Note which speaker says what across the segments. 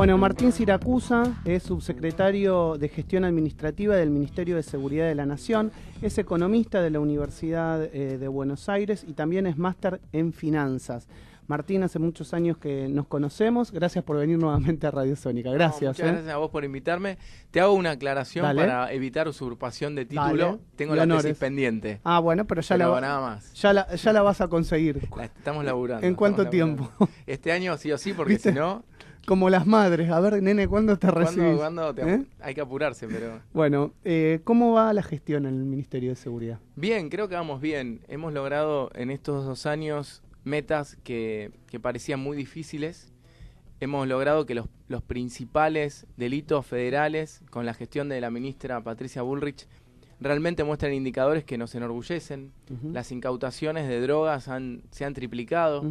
Speaker 1: Bueno, Martín Siracusa es subsecretario de Gestión Administrativa del Ministerio de Seguridad de la Nación, es economista de la Universidad de Buenos Aires y también es máster en finanzas. Martín, hace muchos años que nos conocemos. Gracias por venir nuevamente a Radio Sónica. Gracias.
Speaker 2: No, muchas gracias a vos por invitarme. Te hago una aclaración.
Speaker 1: Dale.
Speaker 2: Para evitar usurpación de título.
Speaker 1: Dale.
Speaker 2: Tengo
Speaker 1: Y
Speaker 2: la
Speaker 1: honores.
Speaker 2: tesis pendiente.
Speaker 1: Ah, bueno, pero ya
Speaker 2: nada más.
Speaker 1: ya la vas a conseguir.
Speaker 2: La estamos laburando.
Speaker 1: ¿En cuánto tiempo?
Speaker 2: Este año sí o sí, porque
Speaker 1: ¿Viste?
Speaker 2: si no...
Speaker 1: Como las madres. A ver, nene, ¿cuándo te recibís?
Speaker 2: ¿Cuándo hay que apurarse, pero...
Speaker 1: Bueno, ¿cómo va la gestión en el Ministerio de Seguridad?
Speaker 2: Bien, creo que vamos bien. Hemos logrado en estos 2 años metas que parecían muy difíciles. Hemos logrado que los principales delitos federales, con la gestión de la ministra Patricia Bullrich, realmente muestran indicadores que nos enorgullecen. Las incautaciones de drogas se han triplicado.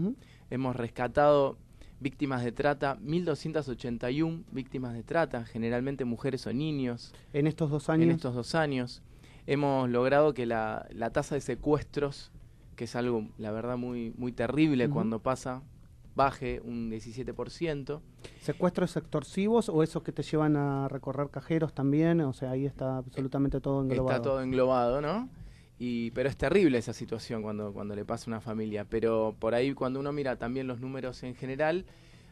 Speaker 2: Hemos rescatado víctimas de trata, 1.281 víctimas de trata, generalmente mujeres o niños.
Speaker 1: ¿En estos 2 años?
Speaker 2: En estos 2 años. Hemos logrado que la tasa de secuestros, que es algo, la verdad, muy, muy terrible cuando pasa, baje un 17%.
Speaker 1: ¿Secuestros extorsivos o esos que te llevan a recorrer cajeros también? O sea, ahí está absolutamente todo englobado.
Speaker 2: Está todo englobado, ¿no? Pero es terrible esa situación cuando le pasa a una familia. Pero por ahí, cuando uno mira también los números en general,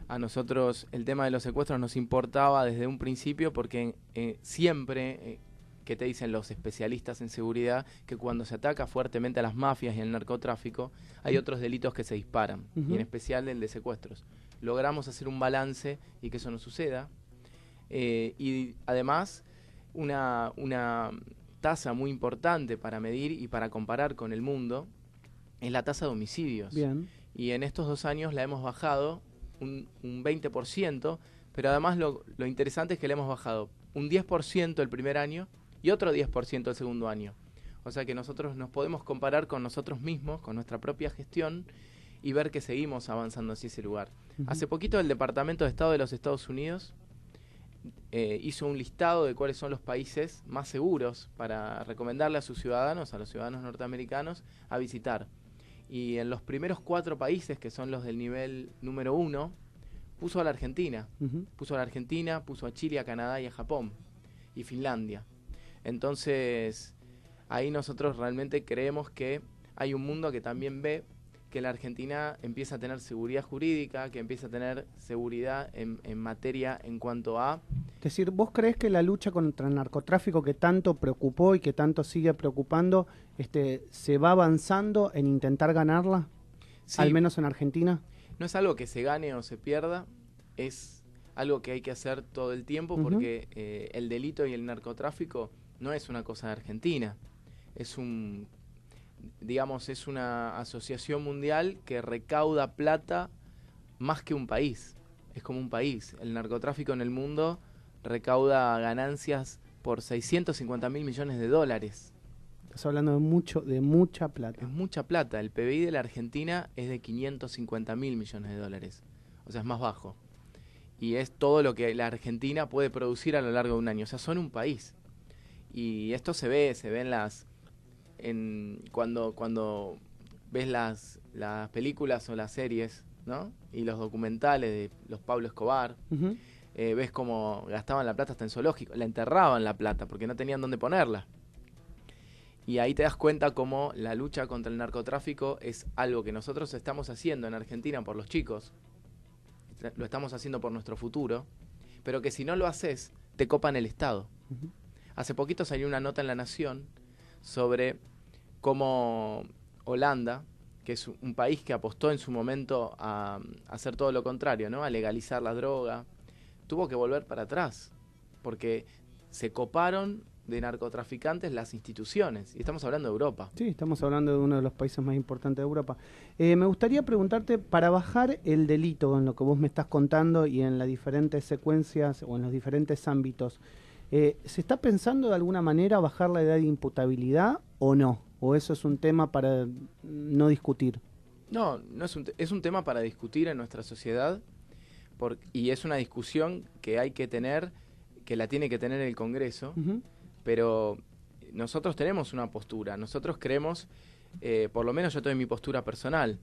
Speaker 2: a nosotros el tema de los secuestros nos importaba desde un principio, porque siempre... que te dicen los especialistas en seguridad, que cuando se ataca fuertemente a las mafias y al narcotráfico, hay otros delitos que se disparan, y en especial el de secuestros. Logramos hacer un balance y que eso no suceda, y además una tasa muy importante para medir y para comparar con el mundo es la tasa de homicidios.
Speaker 1: Bien.
Speaker 2: Y en estos 2 años la hemos bajado un 20%, pero además lo interesante es que la hemos bajado un 10% el primer año y otro 10% el segundo año. O sea que nosotros nos podemos comparar con nosotros mismos, con nuestra propia gestión, y ver que seguimos avanzando hacia ese lugar. Hace poquito el Departamento de Estado de los Estados Unidos hizo un listado de cuáles son los países más seguros para recomendarle a sus ciudadanos, a los ciudadanos norteamericanos, a visitar. Y en los primeros 4 países, que son los del nivel número 1, puso a la Argentina. Puso a la Argentina, puso a Chile, a Canadá y a Japón. Y Finlandia. Entonces, ahí nosotros realmente creemos que hay un mundo que también ve que la Argentina empieza a tener seguridad jurídica, que empieza a tener seguridad en materia en cuanto a...
Speaker 1: Es decir, ¿vos creés que la lucha contra el narcotráfico que tanto preocupó y que tanto sigue preocupando, se va avanzando en intentar ganarla?
Speaker 2: Sí,
Speaker 1: al menos en Argentina.
Speaker 2: No es algo que se gane o se pierda, es algo que hay que hacer todo el tiempo, porque el delito y el narcotráfico no es una cosa de Argentina, es es una asociación mundial que recauda plata más que un país, es como un país. El narcotráfico en el mundo recauda ganancias por 650.000 millones de dólares.
Speaker 1: Estás hablando de mucha plata.
Speaker 2: Es mucha plata. El PBI de la Argentina es de 550.000 millones de dólares, o sea, es más bajo. Y es todo lo que la Argentina puede producir a lo largo de un año, o sea, son un país. Y esto se ve cuando ves las películas o las series, ¿no? Y los documentales de los Pablo Escobar, ves cómo gastaban la plata hasta en zoológico, la enterraban la plata porque no tenían dónde ponerla. Y ahí te das cuenta cómo la lucha contra el narcotráfico es algo que nosotros estamos haciendo en Argentina por los chicos, lo estamos haciendo por nuestro futuro, pero que si no lo haces, te copan el Estado. Hace poquito salió una nota en La Nación sobre cómo Holanda, que es un país que apostó en su momento a hacer todo lo contrario, ¿no? A legalizar la droga, tuvo que volver para atrás, porque se coparon de narcotraficantes las instituciones, y estamos hablando de Europa.
Speaker 1: Sí, estamos hablando de uno de los países más importantes de Europa. Me gustaría preguntarte, para bajar el delito en lo que vos me estás contando y en las diferentes secuencias o en los diferentes ámbitos, ¿se está pensando de alguna manera bajar la edad de imputabilidad o no? ¿O eso es un tema para no discutir?
Speaker 2: No es un tema para discutir en nuestra sociedad, y es una discusión que hay que tener, que la tiene que tener el Congreso, pero nosotros tenemos una postura, nosotros creemos, por lo menos yo tengo mi postura personal,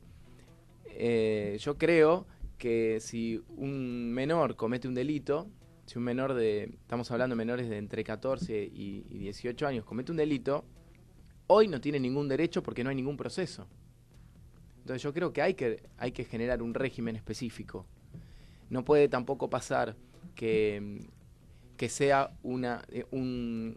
Speaker 2: yo creo que si un menor comete un delito, si un menor estamos hablando de menores de entre 14 y 18 años, comete un delito, hoy no tiene ningún derecho porque no hay ningún proceso. Entonces yo creo que hay que generar un régimen específico. No puede tampoco pasar que sea un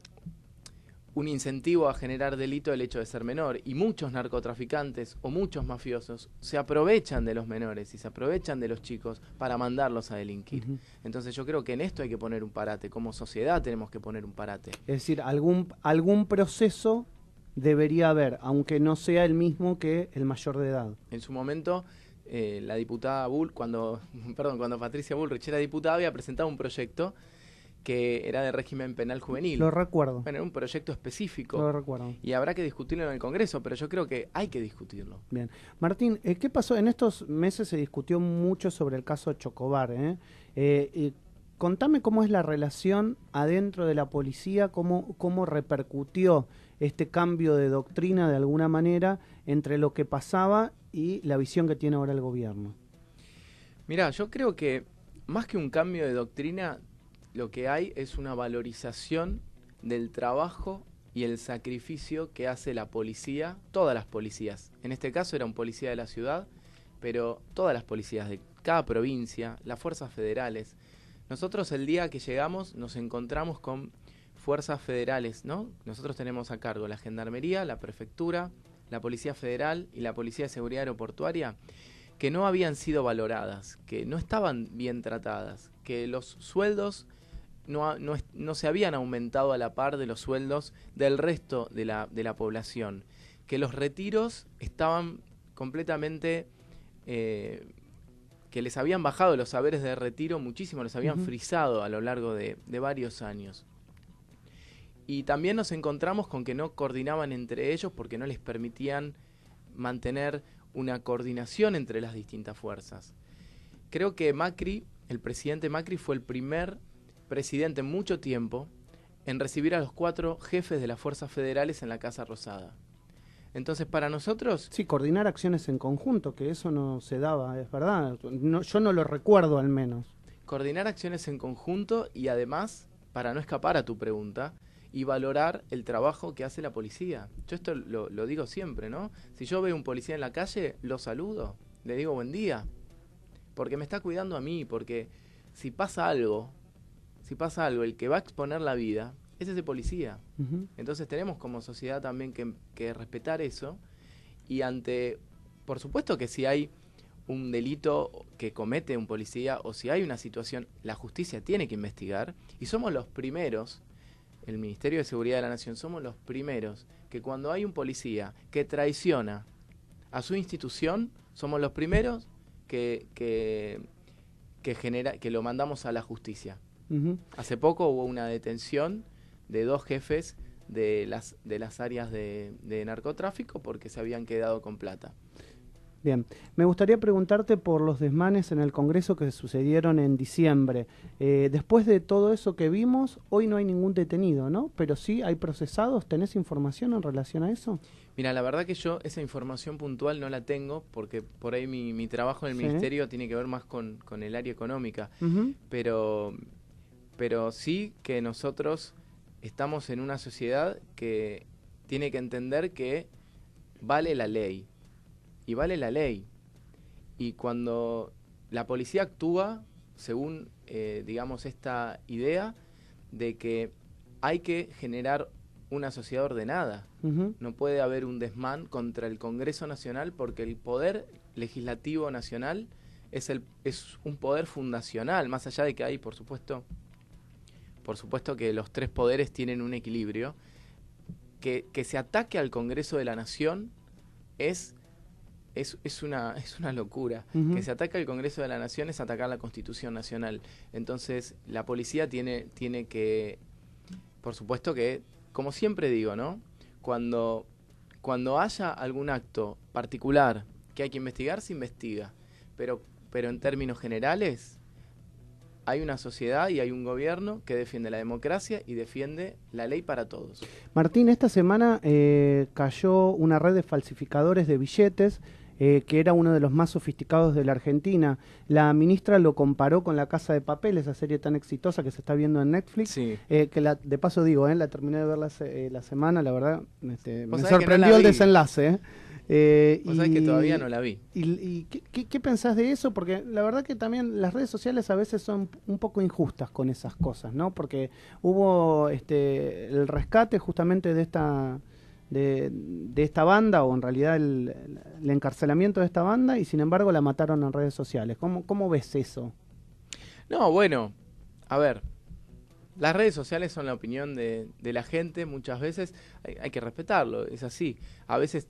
Speaker 2: incentivo a generar delito el hecho de ser menor. Y muchos narcotraficantes o muchos mafiosos se aprovechan de los menores y se aprovechan de los chicos para mandarlos a delinquir. Entonces yo creo que en esto hay que poner un parate. Como sociedad tenemos que poner un parate.
Speaker 1: Es decir, algún proceso debería haber, aunque no sea el mismo que el mayor de edad.
Speaker 2: En su momento, la diputada cuando Patricia Bullrich era diputada, había presentado un proyecto que era de régimen penal juvenil.
Speaker 1: Lo recuerdo.
Speaker 2: Bueno, era un proyecto específico.
Speaker 1: Lo recuerdo.
Speaker 2: Y habrá que discutirlo en el Congreso, pero yo creo que hay que discutirlo.
Speaker 1: Bien. Martín, ¿qué pasó? En estos meses se discutió mucho sobre el caso Chocobar. Contame cómo es la relación adentro de la policía, cómo repercutió este cambio de doctrina de alguna manera entre lo que pasaba y la visión que tiene ahora el gobierno.
Speaker 2: Mirá, yo creo que más que un cambio de doctrina, lo que hay es una valorización del trabajo y el sacrificio que hace la policía, todas las policías. En este caso era un policía de la ciudad, pero todas las policías de cada provincia, las fuerzas federales. Nosotros el día que llegamos nos encontramos con fuerzas federales, ¿no? Nosotros tenemos a cargo la Gendarmería, la Prefectura, la Policía Federal y la Policía de Seguridad Aeroportuaria, que no habían sido valoradas, que no estaban bien tratadas, que los sueldos no se habían aumentado a la par de los sueldos del resto de la población, que los retiros estaban completamente, que les habían bajado los saberes de retiro muchísimo, los habían frisado a lo largo de varios años. Y también nos encontramos con que no coordinaban entre ellos porque no les permitían mantener una coordinación entre las distintas fuerzas. Creo que el presidente Macri fue el primer presidente en mucho tiempo en recibir a los 4 jefes de las fuerzas federales en la Casa Rosada. Entonces, para nosotros...
Speaker 1: Sí, coordinar acciones en conjunto, que eso no se daba, es verdad. Yo no lo recuerdo al menos.
Speaker 2: Coordinar acciones en conjunto y además, para no escapar a tu pregunta, y valorar el trabajo que hace la policía. Yo esto lo digo siempre, ¿no? Si yo veo un policía en la calle, lo saludo, le digo buen día, porque me está cuidando a mí, porque si pasa algo, el que va a exponer la vida es ese policía. Entonces tenemos como sociedad también que respetar eso, y por supuesto que si hay un delito que comete un policía o si hay una situación, la justicia tiene que investigar, y somos los primeros, el Ministerio de Seguridad de la Nación, somos los primeros que cuando hay un policía que traiciona a su institución, somos los primeros que lo mandamos a la justicia. Hace poco hubo una detención de 2 jefes de las áreas de narcotráfico porque se habían quedado con plata.
Speaker 1: Bien, me gustaría preguntarte por los desmanes en el Congreso que sucedieron en diciembre. Después de todo eso que vimos, hoy no hay ningún detenido, ¿no? Pero sí hay procesados. ¿Tenés información en relación a eso?
Speaker 2: Mira, la verdad que yo esa información puntual no la tengo porque por ahí mi trabajo en el Ministerio tiene que ver más con el área económica. Pero sí que nosotros estamos en una sociedad que tiene que entender que vale la ley. Y vale la ley. Y cuando la policía actúa según, digamos, esta idea de que hay que generar una sociedad ordenada. No puede haber un desmán contra el Congreso Nacional porque el poder legislativo nacional es un poder fundacional, más allá de que hay, por supuesto que los 3 poderes tienen un equilibrio. Que se ataque al Congreso de la Nación es una locura. Que se ataque al Congreso de la Nación es atacar la Constitución Nacional. Entonces, la policía tiene que, por supuesto que, como siempre digo, ¿no? Cuando haya algún acto particular que hay que investigar, se investiga. Pero en términos generales, hay una sociedad y hay un gobierno que defiende la democracia y defiende la ley para todos.
Speaker 1: Martín, esta semana cayó una red de falsificadores de billetes que era uno de los más sofisticados de la Argentina. La ministra lo comparó con La Casa de Papel, esa serie tan exitosa que se está viendo en Netflix,
Speaker 2: Sí.
Speaker 1: de paso digo, la terminé de ver la semana, la verdad, me
Speaker 2: Vos sabés que
Speaker 1: sorprendió
Speaker 2: no la
Speaker 1: el
Speaker 2: vi.
Speaker 1: desenlace.
Speaker 2: Vos sabés que todavía no la vi.
Speaker 1: ¿Y qué pensás de eso? Porque la verdad que también las redes sociales a veces son un poco injustas con esas cosas, ¿no? Porque hubo el rescate justamente de esta banda, o en realidad el encarcelamiento de esta banda, y sin embargo la mataron en redes sociales. ¿Cómo ves eso?
Speaker 2: No, bueno, a ver, las redes sociales son la opinión de la gente, muchas veces hay que respetarlo, es así. A veces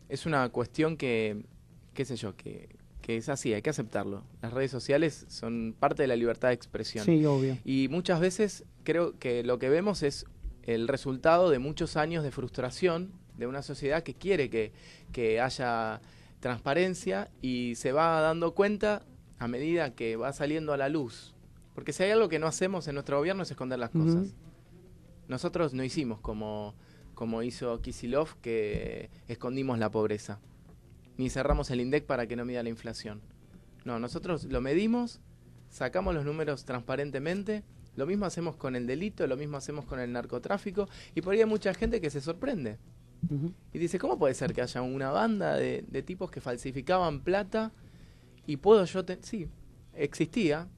Speaker 2: es una cuestión que, qué sé yo, que es así, hay que aceptarlo. Las redes sociales son parte de la libertad de expresión.
Speaker 1: Sí, obvio.
Speaker 2: Y muchas veces creo que lo que vemos es el resultado de muchos años de frustración de una sociedad que quiere que haya transparencia y se va dando cuenta a medida que va saliendo a la luz. Porque si hay algo que no hacemos en nuestro gobierno es esconder las cosas. Nosotros no hicimos como hizo Kicillof, que escondimos la pobreza. Ni cerramos el INDEC para que no mida la inflación. No, nosotros lo medimos, sacamos los números transparentemente. Lo mismo hacemos con el delito, lo mismo hacemos con el narcotráfico. Y por ahí hay mucha gente que se sorprende. Y dice, ¿cómo puede ser que haya una banda de tipos que falsificaban plata? Y puedo yo... Sí, existía.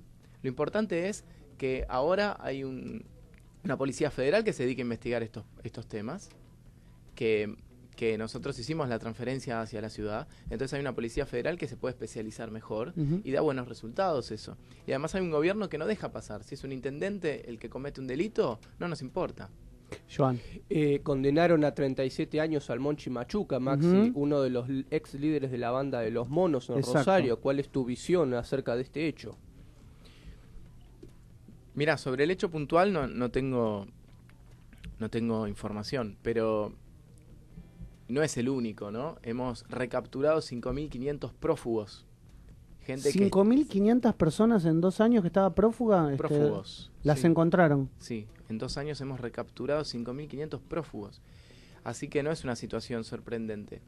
Speaker 2: Lo importante es que ahora hay una policía federal que se dedica a investigar estos temas, que nosotros hicimos la transferencia hacia la ciudad. Entonces hay una policía federal que se puede especializar mejor y da buenos resultados eso. Y además hay un gobierno que no deja pasar. Si es un intendente el que comete un delito, no nos importa.
Speaker 1: Joan.
Speaker 3: Condenaron a 37 años al Monchi Machuca, Maxi, uno de los ex líderes de la banda de Los Monos en
Speaker 1: Exacto.
Speaker 3: Rosario. ¿Cuál es tu visión acerca de este hecho?
Speaker 2: Mira, sobre el hecho puntual no tengo información, pero no es el único, ¿no? Hemos recapturado 5.500 prófugos. Gente
Speaker 1: 5.500 personas en 2 años que estaba prófuga.
Speaker 2: Prófugos.
Speaker 1: Las
Speaker 2: sí.
Speaker 1: encontraron.
Speaker 2: Sí, en 2 años hemos recapturado 5.500 prófugos. Así que no es una situación sorprendente.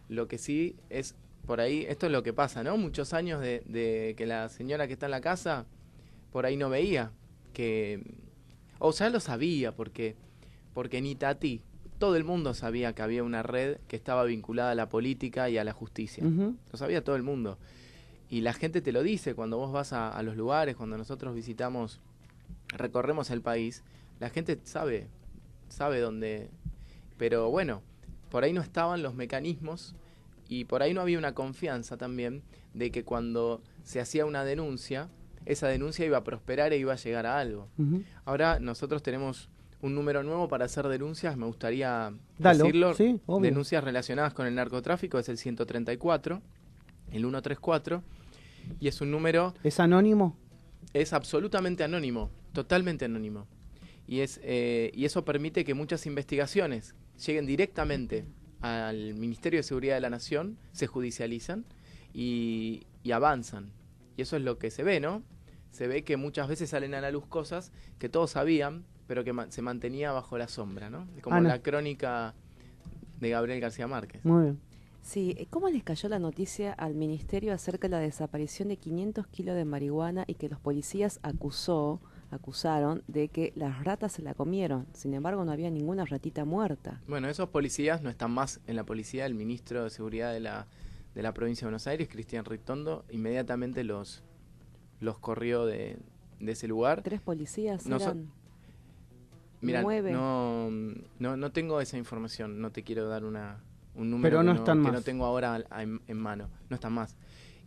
Speaker 2: Lo que sí es, por ahí, esto es lo que pasa, ¿no? Muchos años de que la señora que está en la casa, por ahí no veía o sea, lo sabía, porque en Itatí todo el mundo sabía que había una red que estaba vinculada a la política y a la justicia. Lo sabía todo el mundo. Y la gente te lo dice cuando vos vas a los lugares, cuando nosotros recorremos el país, la gente sabe dónde. Pero bueno, por ahí no estaban los mecanismos y por ahí no había una confianza también de que cuando se hacía una denuncia, esa denuncia iba a prosperar e iba a llegar a algo. Ahora nosotros tenemos un número nuevo para hacer denuncias, me gustaría decirlo.
Speaker 1: Sí, obvio.
Speaker 2: Denuncias relacionadas con el narcotráfico, es el 134, el 134, y es un número...
Speaker 1: ¿Es anónimo?
Speaker 2: Es absolutamente anónimo, totalmente anónimo. Y eso permite que muchas investigaciones lleguen directamente al Ministerio de Seguridad de la Nación, se judicializan y avanzan. Y eso es lo que se ve, ¿no? Se ve que muchas veces salen a la luz cosas que todos sabían, pero que se mantenía bajo la sombra, ¿no? Como la crónica de Gabriel García Márquez.
Speaker 1: Muy bien.
Speaker 4: Sí, ¿cómo les cayó la noticia al ministerio acerca de la desaparición de 500 kilos de marihuana y que los policías acusaron de que las ratas se la comieron? Sin embargo, no había ninguna ratita muerta.
Speaker 2: Bueno, esos policías no están más en la policía. El ministro de Seguridad de la provincia de Buenos Aires, Cristian Ritondo, inmediatamente los corrió de ese lugar.
Speaker 4: 3 policías
Speaker 2: No
Speaker 4: eran...
Speaker 2: Mira,
Speaker 4: 9.
Speaker 2: no tengo esa información, no te quiero dar un número
Speaker 1: Pero no
Speaker 2: que
Speaker 1: están más.
Speaker 2: no tengo ahora en mano, no están más.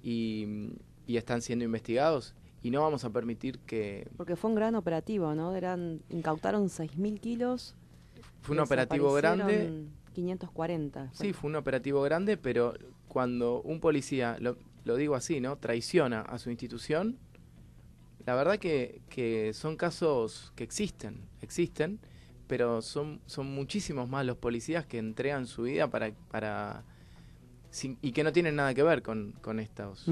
Speaker 2: Y están siendo investigados y no vamos a permitir que...
Speaker 4: Porque fue un gran operativo, ¿no? Incautaron 6.000 kilos.
Speaker 2: Fue un operativo grande.
Speaker 4: 540.
Speaker 2: Sí, fue un operativo grande, pero cuando un policía, lo digo así, ¿no? Traiciona a su institución, la verdad que son casos que existen, pero son muchísimos más los policías que entregan su vida y que no tienen nada que ver con estas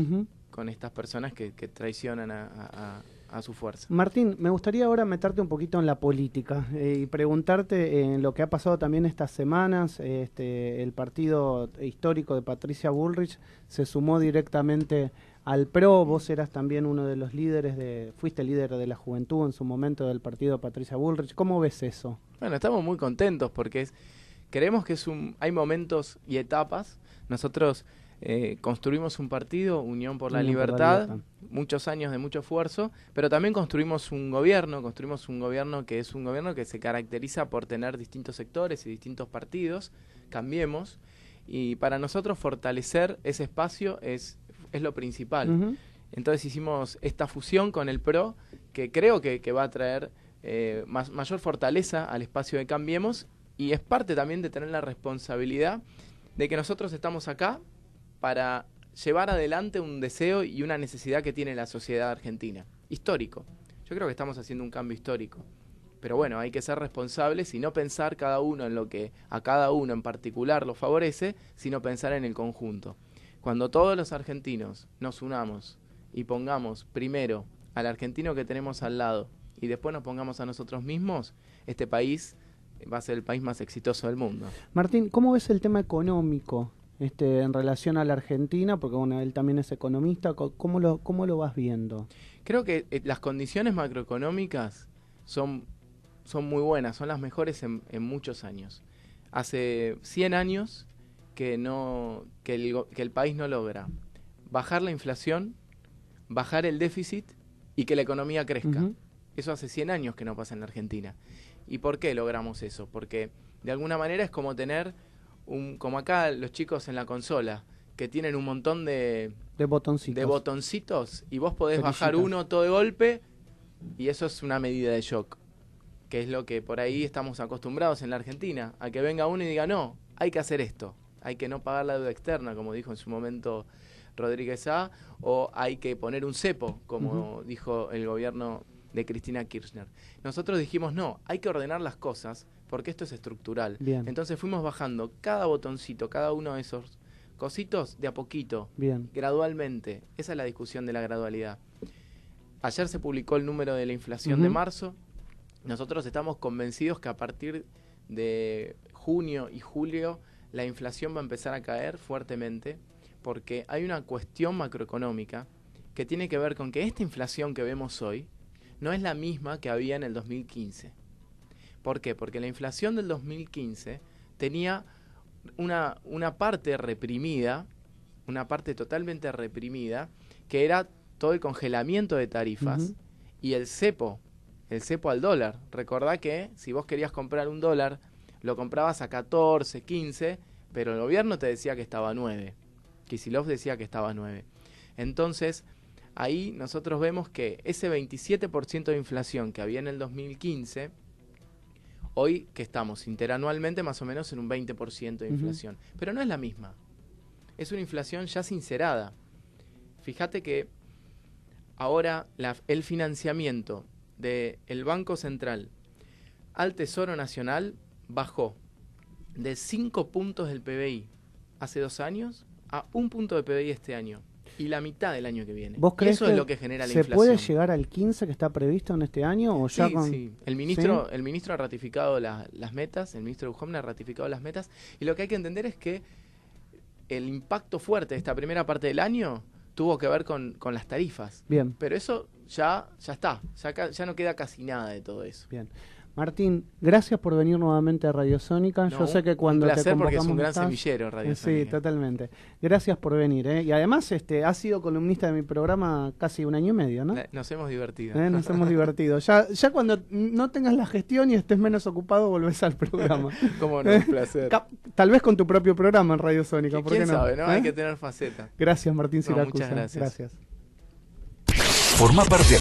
Speaker 2: personas que traicionan a su fuerza.
Speaker 1: Martín, me gustaría ahora meterte un poquito en la política y preguntarte en lo que ha pasado también estas semanas. El partido histórico de Patricia Bullrich se sumó directamente al PRO. Vos eras también uno de los líderes, fuiste líder de la juventud en su momento del partido de Patricia Bullrich. ¿Cómo ves eso?
Speaker 2: Bueno, estamos muy contentos porque creemos que hay momentos y etapas. Nosotros construimos un partido, Unión por la Libertad, muchos años de mucho esfuerzo, pero también construimos un gobierno que es un gobierno que se caracteriza por tener distintos sectores y distintos partidos, Cambiemos, y para nosotros fortalecer ese espacio es lo principal. Entonces hicimos esta fusión con el PRO, que creo que va a traer mayor fortaleza al espacio de Cambiemos, y es parte también de tener la responsabilidad de que nosotros estamos acá para llevar adelante un deseo y una necesidad que tiene la sociedad argentina. Histórico. Yo creo que estamos haciendo un cambio histórico. Pero bueno, hay que ser responsables y no pensar cada uno en lo que a cada uno en particular lo favorece, sino pensar en el conjunto. Cuando todos los argentinos nos unamos y pongamos primero al argentino que tenemos al lado y después nos pongamos a nosotros mismos, este país va a ser el país más exitoso del mundo.
Speaker 1: Martín, ¿cómo ves el tema económico en relación a la Argentina? Porque bueno, él también es economista. ¿Cómo lo vas viendo?
Speaker 2: Creo que las condiciones macroeconómicas son muy buenas, son las mejores en muchos años. Hace 100 años que el país no logra bajar la inflación, bajar el déficit y que la economía crezca. Eso hace 100 años que no pasa en la Argentina. ¿Y por qué logramos eso? Porque de alguna manera es como tener como acá los chicos en la consola, que tienen un montón de botoncitos y vos podés bajar uno todo de golpe, y eso es una medida de shock, que es lo que por ahí estamos acostumbrados en la Argentina, a que venga uno y diga, no, hay que hacer esto, hay que no pagar la deuda externa, como dijo en su momento Rodríguez A, o hay que poner un cepo, como dijo el gobierno de Cristina Kirchner. Nosotros dijimos, no, hay que ordenar las cosas, porque esto es estructural.
Speaker 1: Bien.
Speaker 2: Entonces fuimos bajando cada botoncito, cada uno de esos cositos de a poquito,
Speaker 1: bien,
Speaker 2: gradualmente. Esa es la discusión de la gradualidad. Ayer se publicó el número de la inflación de marzo. Nosotros estamos convencidos que a partir de junio y julio la inflación va a empezar a caer fuertemente, porque hay una cuestión macroeconómica que tiene que ver con que esta inflación que vemos hoy no es la misma que había en el 2015. ¿Por qué? Porque la inflación del 2015 tenía una parte reprimida, una parte totalmente reprimida, que era todo el congelamiento de tarifas y el cepo al dólar. Recordá que si vos querías comprar un dólar, lo comprabas a 14, 15, pero el gobierno te decía que estaba a 9. Kicillof decía que estaba a 9. Entonces, ahí nosotros vemos que ese 27% de inflación que había en el 2015, hoy que estamos interanualmente más o menos en un 20% de inflación. Pero no es la misma. Es una inflación ya sincerada. Fíjate que ahora el financiamiento del Banco Central al Tesoro Nacional bajó de 5 puntos del PBI hace 2 años a 1 punto de PBI este año. Y la mitad del año que viene.
Speaker 1: ¿Vos crees
Speaker 2: eso es lo que genera la
Speaker 1: se
Speaker 2: inflación?
Speaker 1: puede llegar al 15 que está previsto en este año? ¿O ya
Speaker 2: Sí. El ministro ha ratificado las metas, el ministro Duhovne ha ratificado las metas, y lo que hay que entender es que el impacto fuerte de esta primera parte del año tuvo que ver con las tarifas.
Speaker 1: Bien.
Speaker 2: Pero eso ya está, ya no queda casi nada de todo eso.
Speaker 1: Bien. Martín, gracias por venir nuevamente a Radio Sónica. Yo sé que cuando
Speaker 2: un placer,
Speaker 1: te
Speaker 2: porque es un gran
Speaker 1: estás...
Speaker 2: semillero Radio Sónica.
Speaker 1: Sí, totalmente. Gracias por venir. Y además has sido columnista de mi programa casi 1 año y medio, ¿no?
Speaker 2: Nos hemos divertido.
Speaker 1: Nos hemos divertido. Ya cuando no tengas la gestión y estés menos ocupado, volvés al programa.
Speaker 2: Cómo no, un placer.
Speaker 1: Tal vez con tu propio programa en Radio Sónica. ¿Por qué
Speaker 2: ¿Quién
Speaker 1: no?
Speaker 2: sabe, no? Hay que tener faceta.
Speaker 1: Gracias, Martín Siracusa.
Speaker 2: Muchas gracias.
Speaker 1: Gracias.
Speaker 5: Forma parte